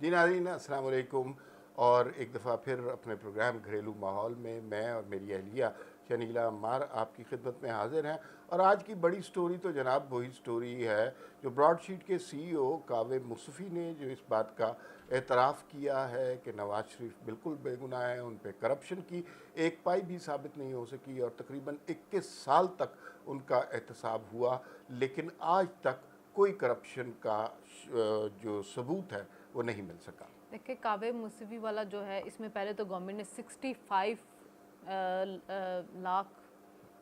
जी नाज़रीन, अस्सलाम वालेकुम। और एक दफ़ा फिर अपने प्रोग्राम घरेलू माहौल में मैं और मेरी अहलिया शनीला अम्मार आपकी खिदमत में हाजिर हैं। और आज की बड़ी स्टोरी तो जनाब वही स्टोरी है जो ब्रॉडशीट के CEO कावे मुस्तफ़ी ने जो इस बात का एतराफ़ किया है कि नवाज़ शरीफ बिल्कुल बेगुनाह है, उन पर करप्शन की एक पाई भी साबित नहीं हो सकी और तकरीबन 21 साल तक उनका एहतसाब हुआ, लेकिन आज तक कोई करप्शन का जो सबूत है वो नहीं मिल सका। देखिए, कावे मुसवी वाला जो है, इसमें पहले तो गवर्नमेंट ने 65 लाख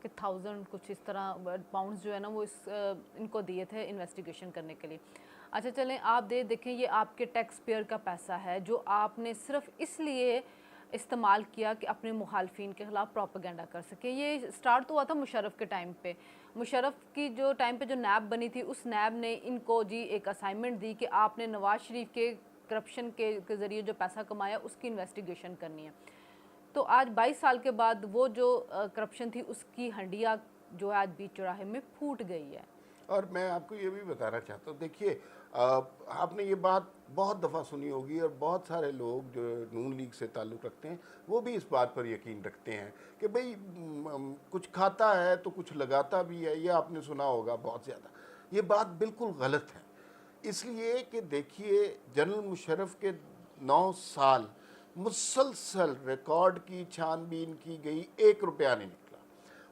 के थाउजेंड कुछ इस तरह पाउंड्स जो है ना वो इनको दिए थे इन्वेस्टिगेशन करने के लिए। अच्छा चलें, आप देखें, ये आपके टैक्स पेयर का पैसा है जो आपने सिर्फ इसलिए इस्तेमाल किया कि अपने मुखालफिन के ख़िलाफ़ प्रोपेगेंडा कर सके। ये स्टार्ट तो हुआ था मुशर्रफ के टाइम पे। मुशर्रफ की जो टाइम पे जो नैब बनी थी, उस नैब ने इनको जी एक असाइनमेंट दी कि आपने नवाज़ शरीफ के करप्शन के ज़रिए जो पैसा कमाया उसकी इन्वेस्टिगेशन करनी है। तो आज 22 साल के बाद वो जो करप्शन थी उसकी हंडिया जो है आज बीच चौराहे में फूट गई है। और मैं आपको ये भी बताना चाहता हूँ, देखिए आपने ये बात बहुत दफ़ा सुनी होगी और बहुत सारे लोग जो नून लीग से ताल्लुक़ रखते हैं वो भी इस बात पर यकीन रखते हैं कि भाई कुछ खाता है तो कुछ लगाता भी है। ये आपने सुना होगा बहुत ज़्यादा। ये बात बिल्कुल गलत है, इसलिए कि देखिए जनरल मुशर्रफ के 9 साल मुसलसल रिकॉर्ड की छानबीन की गई, 1 रुपया नहीं निकला।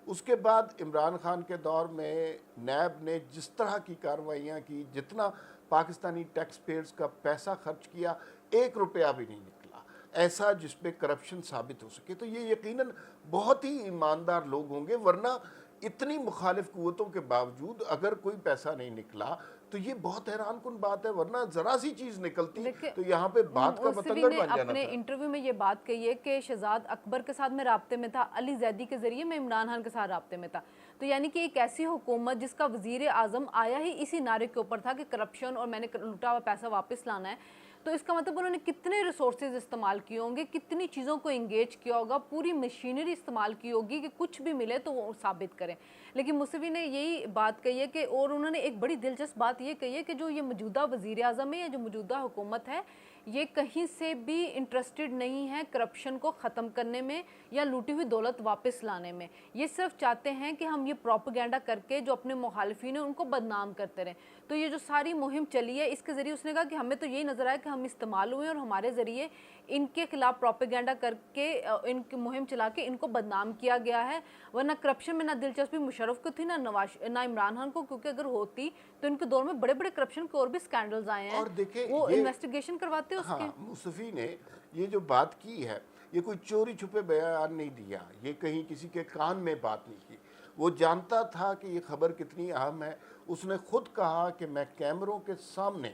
उसके बाद इमरान खान के दौर में नैब ने जिस तरह की कार्रवाइयाँ की, जितना पाकिस्तानी टैक्स पेयर्स का पैसा खर्च किया, 1 रुपया भी नहीं निकला ऐसा जिस पे करप्शन साबित हो सके। तो ये यकीनन बहुत ही ईमानदार लोग होंगे, वरना इतनी मुखालिफ कुव्वतों के बावजूद अगर कोई पैसा नहीं निकला तो ये बहुत हैरान कुन बात है, वरना ज़रा सी चीज़ निकलती तो यहाँ पे बात का मुसवी बतंगड़ ने बन जाना अपने था। इंटरव्यू में ये बात कही है कि शहजाद अकबर के साथ मैं राब्ते में था, अली जैदी के ज़रिए मैं इमरान खान के साथ राब्ते में था। तो यानी कि एक ऐसी हुकूमत जिसका वज़ीर आज़म आया ही इसी नारे के ऊपर था कि करप्शन और मैंने लुटा हुआ पैसा वापस लाना है। तो इसका मतलब उन्होंने कितने रिसोर्सेज इस्तेमाल किए होंगे, कितनी चीज़ों को इंगेज किया होगा, पूरी मशीनरी इस्तेमाल की होगी कि कुछ भी मिले तो वो साबित करें। लेकिन मुसवी ने यही बात कही है कि, और उन्होंने एक बड़ी दिलचस्प बात ये कही है कि जो ये मौजूदा वज़ीर आज़म है या जो मौजूदा हुकूमत है, ये कहीं से भी इंटरेस्टेड नहीं है करप्शन को ख़त्म करने में या लूटी हुई दौलत वापस लाने में। ये सिर्फ चाहते हैं कि हम ये प्रोपेगेंडा करके जो अपने मुखालिफिन हैं उनको बदनाम करते रहें। तो ये जो सारी मुहिम चली है, इसके ज़रिए उसने कहा कि हमें तो यही नज़र आया कि हम इस्तेमाल हुए और हमारे ज़रिए इनके खिलाफ प्रोपेगेंडा करके इनकी मुहिम चला के इनको बदनाम किया गया है। वरना करप्शन में ना दिलचस्पी मुशर्रफ को थी, ना इमरान खान को, क्योंकि अगर होती तो इनके दौर में बड़े बड़े करप्शन के और भी स्कैंडल्स आए हैं, और देखिए वो ये इन्वेस्टिगेशन करवाते उसके। हाँ, मुस्तफ़ी ने ये जो बात की है, ये कोई चोरी छुपे बयान नहीं दिया, ये कहीं किसी के कान में बात नहीं की। वो जानता था कि ये खबर कितनी अहम है। उसने खुद कहा कि मैं कैमरों के सामने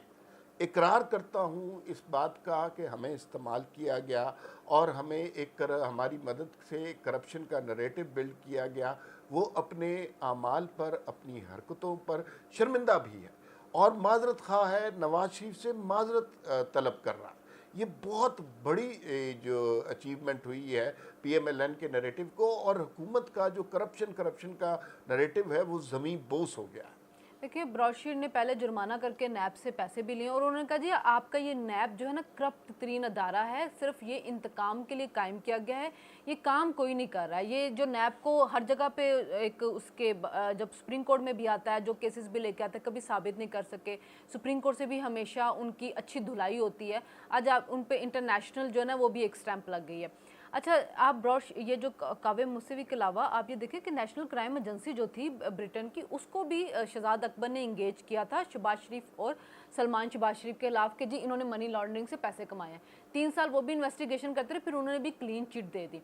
इकरार करता हूँ इस बात का कि हमें इस्तेमाल किया गया और हमें हमारी मदद से करप्शन का नरेटिव बिल्ड किया गया। वो अपने आमाल पर, अपनी हरकतों पर शर्मिंदा भी है और माजरत खा है, नवाज शरीफ से माजरत तलब कर रहा। ये बहुत बड़ी जो अचीवमेंट हुई है PMLN के नरेटिव को, और हुकूमत का जो करप्शन का नरेटिव है वो ज़मीन बोस हो गया है। देखिए, ब्रॉडशीट ने पहले जुर्माना करके नैब से पैसे भी लिए और उन्होंने कहा जी आपका ये नैब जो है ना करप्ट तरीन अदारा है, सिर्फ ये इंतकाम के लिए कायम किया गया है, ये काम कोई नहीं कर रहा है। ये जो नैब को हर जगह पे एक उसके जब सुप्रीम कोर्ट में भी आता है, जो केसेस भी लेके आता है, कभी साबित नहीं कर सके। सुप्रीम कोर्ट से भी हमेशा उनकी अच्छी धुलाई होती है। आज आप उन पर इंटरनेशनल जो है ना वो भी एक स्टैंप लग गई है। अच्छा, आप ये जो कावे मुसवी के अलावा आप ये देखें कि नेशनल क्राइम एजेंसी जो थी ब्रिटेन की, उसको भी शहजाद अकबर ने इंगेज किया था शहबाज शरीफ और सलमान शहबाज शरीफ के खिलाफ कि जी इन्होंने मनी लॉन्ड्रिंग से पैसे कमाए हैं। 3 साल वो भी इन्वेस्टिगेशन करते रहे, फिर उन्होंने भी क्लीन चिट दे दी।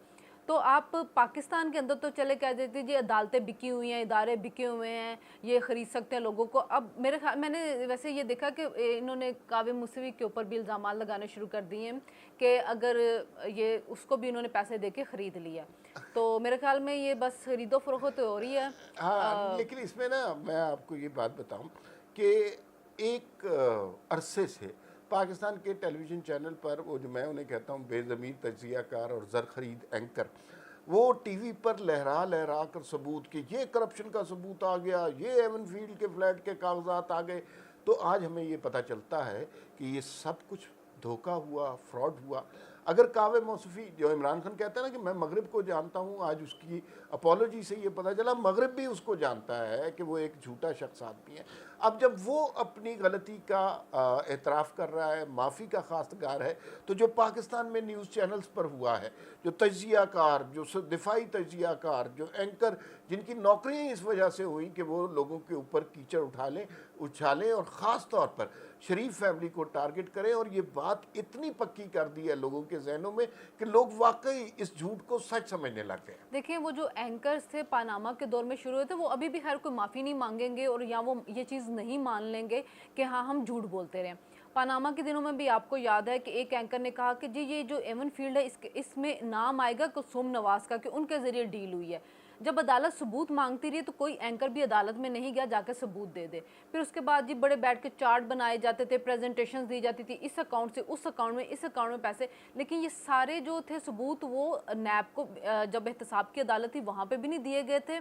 तो आप पाकिस्तान के अंदर तो चले कह देते जी अदालतें बिकी हुई हैं, इदारे बिके हुए हैं, ये ख़रीद सकते हैं लोगों को। अब मेरे ख्याल मैंने वैसे ये देखा कि इन्होंने कावे मुसवी के ऊपर भी इल्ज़ाम लगाने शुरू कर दिए हैं कि अगर ये उसको भी इन्होंने पैसे दे के ख़रीद लिया। तो मेरे ख्याल में ये बस खरीदो फरोख्त हो रही है। हाँ, लेकिन इसमें ना मैं आपको ये बात बताऊं कि एक अरसे से पाकिस्तान के टेलीविज़न चैनल पर वो जो मैं उन्हें कहता हूँ बेज़मीर तज्ज़ियाकार और ज़र ख़रीद एंकर, वो टीवी पर लहरा लहरा कर सबूत कि ये करप्शन का सबूत आ गया, ये एवन फील्ड के फ्लैट के कागजात आ गए। तो आज हमें ये पता चलता है कि ये सब कुछ دھوکہ ہوا، فراڈ ہوا. اگر کعوے موصوفی جو عمران خان کہتا ہے نا کہ میں مغرب کو جانتا ہوں، آج اس کی اپولوجی سے یہ پتہ چلا مغرب بھی اس کو جانتا ہے کہ وہ ایک جھوٹا شخص آدمی ہے. اب جب وہ اپنی غلطی کا اعتراف کر رہا ہے، معافی کا خواستگار ہے، تو جو پاکستان میں نیوز چینلز پر ہوا ہے، جو تجزیہ کار، جو دفاعی تجزیہ کار، جو اینکر، جن کی نوکریاں اس وجہ سے ہوئیں کہ وہ لوگوں کے اوپر کیچڑ اچھالیں اور خاص طور پر شریف فیملی کو ٹارگٹ کریں، اور یہ بات اتنی پکی کر دی ہے لوگوں کے ذہنوں میں کہ لوگ واقعی اس جھوٹ کو سچ سمجھنے لگ گئے. دیکھیں وہ جو اینکرز تھے پاناما کے دور میں شروع ہوئے تھے، وہ ابھی بھی ہر کوئی معافی نہیں مانگیں گے اور یا وہ یہ چیز نہیں مان لیں گے کہ ہاں ہم جھوٹ بولتے رہے. پاناما کے دنوں میں بھی آپ کو یاد ہے کہ ایک اینکر نے کہا کہ جی یہ جو ایون فیلڈ ہے اس میں نام آئے گا کلثوم نواز کا کہ ان کے ذریعے ڈیل ہوئی ہے. جب عدالت ثبوت مانگتی رہی تو کوئی اینکر بھی عدالت میں نہیں گیا جا کے ثبوت دے دے. پھر اس کے بعد جی بڑے بیٹھ کے چارٹ بنائے جاتے تھے، پریزنٹیشنز دی جاتی تھی، اس اکاؤنٹ سے اس اکاؤنٹ میں، اس اکاؤنٹ میں پیسے. لیکن یہ سارے جو تھے ثبوت وہ نیب کو جب احتساب کی عدالت تھی وہاں پہ بھی نہیں دیے گئے تھے،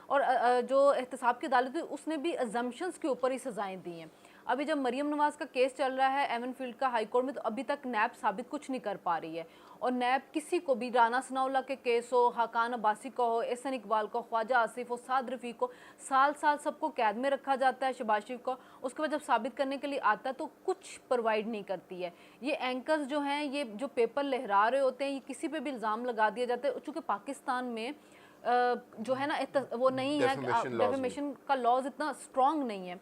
اور جو احتساب کی عدالت تھی اس نے بھی ازمپشنز کے اوپر ہی سزائیں دی ہیں. ابھی جب مریم نواز کا کیس چل رہا ہے ایون فیلڈ کا ہائی کورٹ میں، تو ابھی تک نیب ثابت کچھ نہیں کر پا رہی ہے. اور نیب کسی کو بھی، رانا ثناءاللہ کے کیس ہو، حقان عباسی کا ہو، احسن اقبال کو، خواجہ آصف ہو، سعد رفیق کو، سال سب کو قید میں رکھا جاتا ہے. شہباز شریف کو اس کے بعد جب ثابت کرنے کے لیے آتا ہے تو کچھ پرووائڈ نہیں کرتی ہے. یہ اینکرز جو ہیں، یہ جو پیپر لہرا رہے ہوتے ہیں، یہ کسی پہ بھی الزام لگا دیا جاتا ہے. چونکہ پاکستان میں جو ہے نا وہ نہیں ہے، ڈیفیمیشن کا لاز اتنا اسٹرانگ نہیں ہے.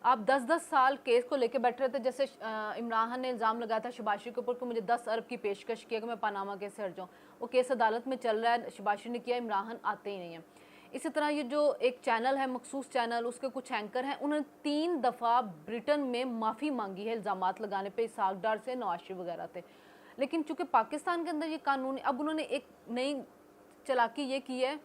آپ 10 سال کیس کو لے کے بیٹھ رہے تھے. جیسے عمران خان نے الزام لگایا تھا شہباز شریف کے اوپر کہ مجھے 10 ارب کی پیشکش کیا کہ میں پاناما کیس سے ہٹ جاؤں. وہ کیس عدالت میں چل رہا ہے، شہباز شریف نے کیا، عمران خان آتے ہی نہیں ہیں. اسی طرح یہ جو ایک چینل ہے مخصوص چینل، اس کے کچھ اینکر ہیں، انہوں نے 3 دفعہ برٹن میں معافی مانگی ہے الزامات لگانے پہ، اسحاق ڈار سے، نواز شریف وغیرہ تھے. لیکن چونکہ پاکستان کے اندر یہ قانون، اب انہوں نے ایک نئی چلاکی یہ کی ہے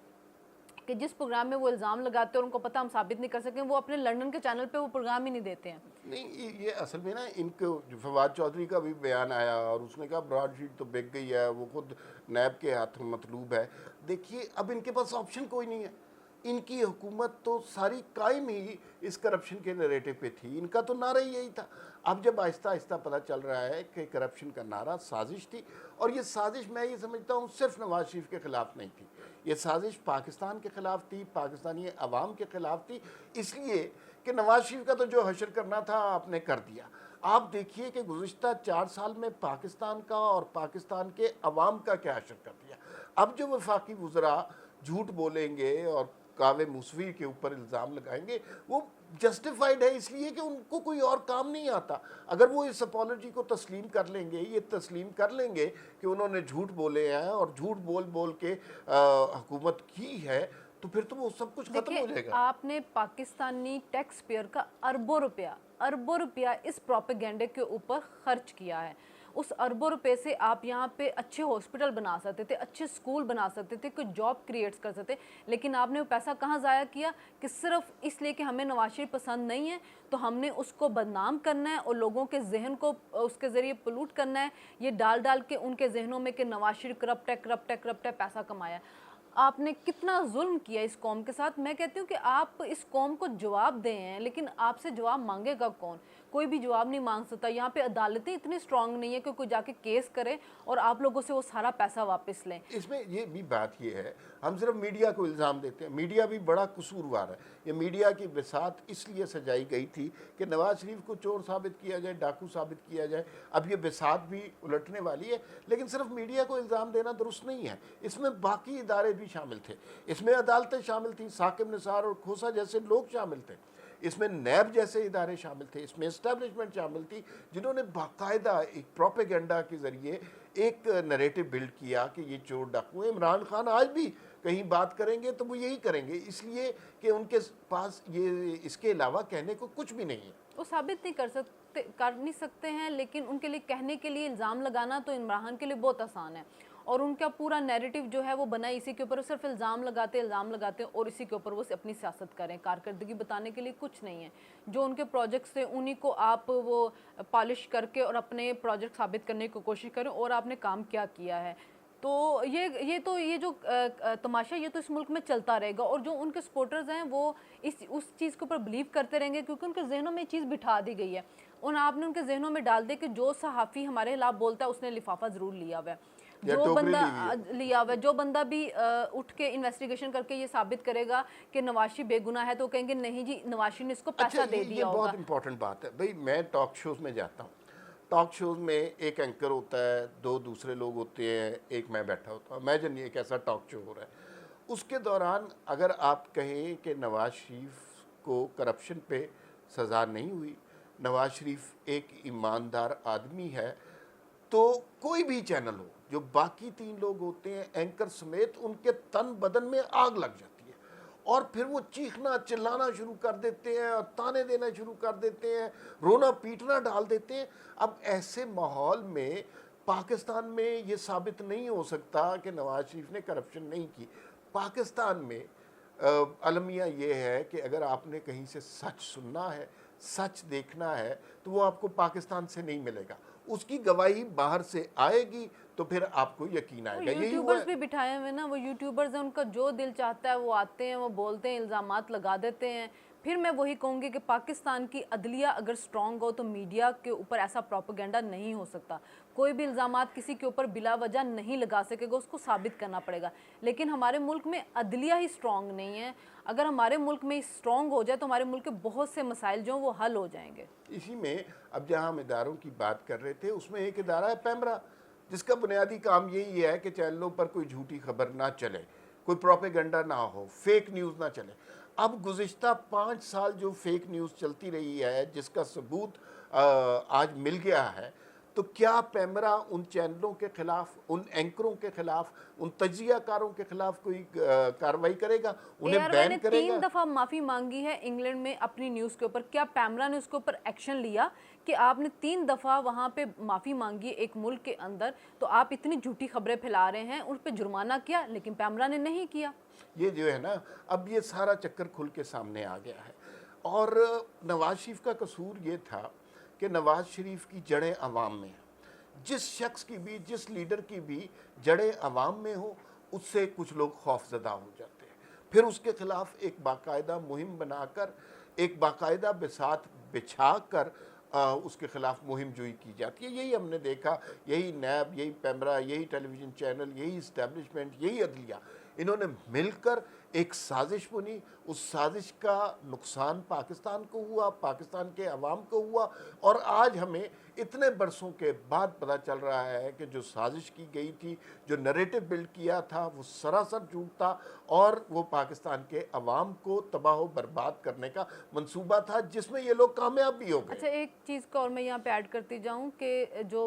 کہ جس پروگرام میں وہ الزام لگاتے ہیں اور ان کو پتہ ہم ثابت نہیں کر سکیں، وہ اپنے لندن کے چینل پہ وہ پروگرام ہی نہیں دیتے ہیں. نہیں، یہ اصل میں نا ان کو فواد چودھری کا بھی بیان آیا اور اس نے کہا براڈ شیٹ تو بک گئی ہے، وہ خود نیب کے ہاتھ مطلوب ہے. دیکھیے اب ان کے پاس آپشن کوئی نہیں ہے. ان کی حکومت تو ساری قائم ہی اس کرپشن کے نریٹو پہ تھی. ان کا تو نعرہ ہی یہی تھا. اب جب آہستہ آہستہ پتہ چل رہا ہے کہ کرپشن کا نعرہ سازش تھی، اور یہ سازش میں یہ سمجھتا ہوں صرف نواز شریف کے خلاف نہیں تھی، یہ سازش پاکستان کے خلاف تھی، پاکستانی عوام کے خلاف تھی. اس لیے کہ نواز شریف کا تو جو حشر کرنا تھا آپ نے کر دیا. آپ دیکھیے کہ گزشتہ 4 سال میں پاکستان کا اور پاکستان کے عوام کا کیا حشر کر دیا. اب جو وفاقی وزراء جھوٹ بولیں گے اور کعوے موصوفی کے اوپر الزام لگائیں گے، وہ جسٹیفائیڈ ہے اس لیے کہ ان کو کوئی اور کام نہیں آتا. اگر وہ اس اپالوجی کو تسلیم کر لیں گے، یہ تسلیم کر لیں گے کہ انہوں نے جھوٹ بولے ہیں اور جھوٹ بول کے حکومت کی ہے، تو پھر تو وہ سب کچھ ختم ہو جائے گا. آپ نے پاکستانی ٹیکس پیئر کا اربوں روپیہ اس پروپیگنڈے کے اوپر خرچ کیا ہے. اس اربوں روپے سے آپ یہاں پہ اچھے ہاسپٹل بنا سکتے تھے، اچھے سکول بنا سکتے تھے، کوئی جاب کریٹس کر سکتے. لیکن آپ نے وہ پیسہ کہاں ضائع کیا کہ صرف اس لیے کہ ہمیں نواز شریف پسند نہیں ہے تو ہم نے اس کو بدنام کرنا ہے اور لوگوں کے ذہن کو اس کے ذریعے پلوٹ کرنا ہے، یہ ڈال کے ان کے ذہنوں میں کہ نواز شریف کرپٹ ہے، پیسہ کمایا. آپ نے کتنا ظلم کیا اس قوم کے ساتھ. میں کہتی ہوں کہ آپ اس قوم کو جواب دیں ہیں، لیکن آپ سے جواب مانگے گا کون؟ کوئی بھی جواب نہیں مانگ سکتا. یہاں پہ عدالتیں اتنی اسٹرانگ نہیں ہے کہ کوئی جا کے کیس کرے اور آپ لوگوں سے وہ سارا پیسہ واپس لیں. اس میں یہ بھی بات یہ ہے، ہم صرف میڈیا کو الزام دیتے ہیں. میڈیا بھی بڑا قصوروار ہے. یہ میڈیا کی بساط اس لیے سجائی گئی تھی کہ نواز شریف کو چور ثابت کیا جائے، ڈاکو ثابت کیا جائے. اب یہ بساط بھی الٹنے والی ہے، لیکن صرف میڈیا کو الزام دینا درست نہیں ہے. اس میں باقی ادارے بھی شامل تھے، اس میں عدالتیں شامل تھیں، ثاقب نثار اور کھوسا جیسے لوگ شامل تھے، اس میں نیب جیسے ادارے شامل تھے، اس میں اسٹیبلشمنٹ شامل تھی، جنہوں نے باقاعدہ ایک پروپیگنڈا کے ذریعے ایک نیریٹو بلڈ کیا کہ یہ چور ڈاکو ہیں. عمران خان آج بھی کہیں بات کریں گے تو وہ یہی کریں گے، اس لیے کہ ان کے پاس یہ اس کے علاوہ کہنے کو کچھ بھی نہیں ہے. وہ ثابت کر نہیں سکتے ہیں، لیکن ان کے لیے کہنے کے لیے الزام لگانا تو عمران خان کے لیے بہت آسان ہے. اور ان کا پورا نیریٹو جو ہے وہ بنا اسی کے اوپر، صرف الزام لگاتے اور اسی کے اوپر وہ اپنی سیاست کریں. کارکردگی بتانے کے لیے کچھ نہیں ہے. جو ان کے پروجیکٹس تھے انہی کو آپ وہ پالش کر کے اور اپنے پروجیکٹ ثابت کرنے کی کوشش کریں اور آپ نے کام کیا ہے. تو یہ جو تماشا یہ تو اس ملک میں چلتا رہے گا، اور جو ان کے سپورٹرز ہیں وہ اس چیز کے اوپر بلیو کرتے رہیں گے کیونکہ ان کے ذہنوں میں یہ چیز بٹھا دی گئی ہے. और आपने उनके जहनों में डाल दिया कि जो सहाफ़ी हमारे खिलाफ बोलता है उसने लिफाफा ज़रूर लिया हुआ है, या जो टोकरी बंदा ली हुई है। लिया हुआ है, जो बंदा भी उठ के इन्वेस्टिगेशन करके ये साबित करेगा कि नवाज शरीफ बेगुनाह है तो कहेंगे नहीं जी नवाज शरीफ ने इसको अच्छा, पैसा दे ये दिया होगा। बहुत इंपॉर्टेंट बात है भाई। मैं टॉक शोज़ में जाता हूँ, टॉक शोज़ में एक एंकर होता है, दो दूसरे लोग होते हैं, एक मैं बैठा होता हूँ। इमेजिन एक ऐसा टॉक शो हो रहा है, उसके दौरान अगर आप कहें कि नवाज शरीफ को करप्शन पे सज़ा नहीं हुई, नवाज शरीफ एक ईमानदार आदमी है, तो कोई भी चैनल हो, जो बाकी 3 लोग होते हैं एंकर समेत, उनके तन बदन में आग लग जाती है और फिर वो चीखना चिल्लाना शुरू कर देते हैं और ताने देना शुरू कर देते हैं, रोना पीटना डाल देते हैं। अब ऐसे माहौल में पाकिस्तान में ये साबित नहीं हो सकता कि नवाज शरीफ ने करप्शन नहीं की। पाकिस्तान में अलमिया ये है कि अगर आपने कहीं से सच सुनना है, सच देखना है, तो वो आपको पाकिस्तान से नहीं मिलेगा, उसकी गवाही बाहर से आएगी तो फिर आपको यकीन आएगा। यही हुआ यूट्यूबर्स है। भी बिठाए हुए ना, वो यूट्यूबर्स हैं, उनका जो दिल चाहता है वो आते हैं, वो बोलते हैं, इल्ज़ामात लगा देते हैं। फिर मैं वही कहूँगी कि पाकिस्तान की अदलिया अगर स्ट्रॉन्ग हो तो मीडिया के ऊपर ऐसा प्रोपेगेंडा नहीं हो सकता। कोई भी इल्ज़ामात किसी के ऊपर बिला वजह नहीं लगा सकेगा, उसको साबित करना पड़ेगा। लेकिन हमारे मुल्क में अदलिया ही स्ट्रॉन्ग नहीं है। अगर हमारे मुल्क में स्ट्रॉन्ग हो जाए तो हमारे मुल्क के बहुत से मसाइल जो वो हल हो जाएंगे। इसी में अब जहाँ हम इदारों की बात कर रहे थे, उसमें एक इदारा है पैमरा, जिसका बुनियादी काम यही है कि चैनलों पर कोई झूठी खबर ना चले, कोई प्रोपेगेंडा ना हो, फेक न्यूज़ ना चले। अब गुज़िश्ता 5 साल जो फेक न्यूज़ चलती रही है, जिसका सबूत आज मिल गया है, तो क्या पैमरा उन चैनलों के खिलाफ, उन एंकरों के खिलाफ, उन तजियाकारों के खिलाफ कोई कार्रवाई करेगा, उन्हें एआरवाई ने बैन 3 करेगा? दफ़ा माफ़ी मांगी है इंग्लैंड में अपनी न्यूज़ के ऊपर। क्या पैमरा ने उसके ऊपर एक्शन लिया कि आपने 3 दफ़ा वहाँ पे माफ़ी मांगी एक मुल्क के अंदर, तो आप इतनी झूठी खबरें फैला रहे हैं, उन पे जुर्माना किया, लेकिन पैमरा ने नहीं किया। ये जो है ना, अब ये सारा चक्कर खुल के सामने आ गया है। और नवाज शरीफ का कसूर ये था कि नवाज शरीफ की जड़ें अवाम में हैं। जिस शख्स की भी, जिस लीडर की भी जड़ें अवाम में हो, उससे कुछ लोग खौफजदा हो जाते हैं। फिर उसके खिलाफ एक बाकायदा मुहिम बनाकर, एक बाकायदा बिसात बिछा कर उसके खिलाफ मुहिम जोई की जाती है। यही हमने देखा, यही नैब, यही पैमरा, यही टेलीविज़न चैनल, यही इस्टेब्लिशमेंट, यही अदलिया, इन्होंने मिलकर एक साजिश बुनी। उस साजिश का नुकसान पाकिस्तान को हुआ, पाकिस्तान के अवाम को हुआ, और आज हमें इतने बरसों के बाद पता चल रहा है कि जो साजिश की गई थी, जो नरेटिव बिल्ड किया था, वो सरासर झूठ था और वो पाकिस्तान के अवाम को तबाह व बर्बाद करने का मंसूबा था, जिसमें ये लोग कामयाब भी हो गए। अच्छा, एक चीज़ को और मैं यहाँ पे ऐड करती जाऊँ कि जो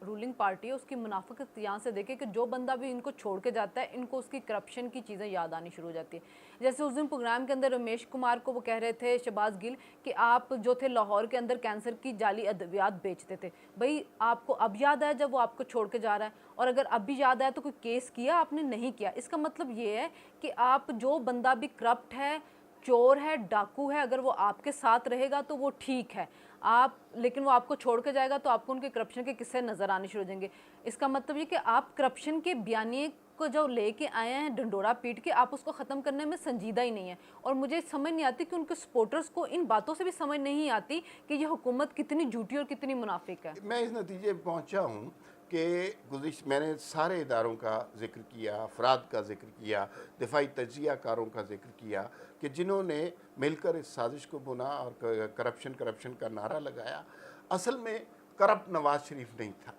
रूलिंग पार्टी है उसकी मुनाफिकत यहाँ से देखे कि जो बंदा भी इनको छोड़ के जाता है, इनको उसकी करप्शन की चीज़ें याद आनी शुरू हो जाती है। जैसे उस दिन प्रोग्राम के अंदर रमेश कुमार को वो कह रहे थे, शहबाज गिल, कि आप जो थे लाहौर के अंदर कैंसर की जाली अद्वियात बेचते थे। भाई आपको अब याद आया जब वो आपको छोड़ के जा रहा है, और अगर अब भी याद आया तो कोई केस किया आपने? नहीं किया। इसका मतलब ये है कि आप, जो बंदा भी करप्ट है, चोर है, डाकू है, अगर वो आपके साथ रहेगा तो वो ठीक है, आप, लेकिन वो आपको छोड़ के जाएगा तो आपको उनके करप्शन के किस्से नज़र आने शुरू हो जाएंगे। इसका मतलब ये कि आप करप्शन के बयानिए को जो लेके आए हैं डंडोरा पीट के, आप उसको ख़त्म करने में संजीदा ही नहीं है। और मुझे समझ नहीं आती कि उनके सपोर्टर्स को इन बातों से भी समझ नहीं आती कि ये हुकूमत कितनी झूठी और कितनी मुनाफिक है। मैं इस नतीजे पर पहुँचा हूँ कि मैंने सारे इदारों का जिक्र किया, अफराद का जिक्र किया, दिफाई तजियाकारों का जिक्र किया, कि जिन्होंने मिलकर इस साजिश को बुना और करप्शन का नारा लगाया। असल में करप्ट नवाज शरीफ नहीं था,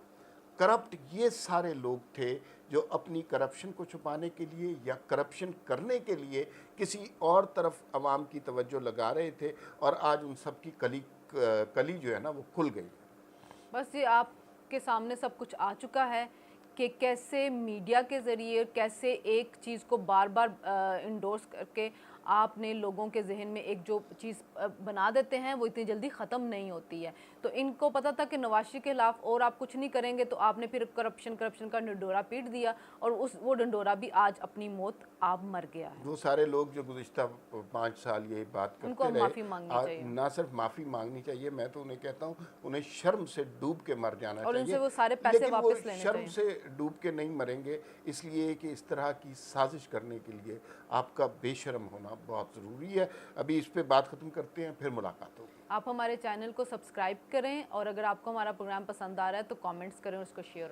करप्ट ये सारे लोग थे जो अपनी करप्शन को छुपाने के लिए या करप्शन करने के लिए किसी और तरफ अवाम की तवज्जो लगा रहे थे, और आज उन सब की कली जो है ना वो खुल गई। बस ये आपके सामने सब कुछ आ चुका है कि कैसे मीडिया के ज़रिए, कैसे एक चीज़ को बार बार इंडोर्स करके आपने लोगों के जहन में एक जो चीज़ बना देते हैं वो इतनी जल्दी ख़त्म नहीं होती है। तो इनको पता था कि नवाज शरीफ के खिलाफ और आप कुछ नहीं करेंगे, तो आपने फिर करप्शन का डंडोरा पीट दिया, और वो डंडोरा भी आज अपनी मौत आप मर गया है। वो सारे लोग जो गुज़िश्ता 5 साल ये बात उनको करते माफ़ी रहे, मांगनी चाहिए। ना सिर्फ माफ़ी मांगनी चाहिए, मैं तो उन्हें कहता हूँ उन्हें शर्म से डूब के मर जाना और चाहिए। उनसे वो सारे पैसे लेकिन वापस वो लेने शर्म चाहिए। से डूब के नहीं मरेंगे, इसलिए कि इस तरह की साजिश करने के लिए आपका बेशर्म होना बहुत ज़रूरी है। अभी इस पे बात ख़त्म करते हैं, फिर मुलाकात होगी। आप हमारे चैनल को सब्सक्राइब करें और अगर आपको हमारा प्रोग्राम पसंद आ रहा है तो कमेंट्स करें, उसको शेयर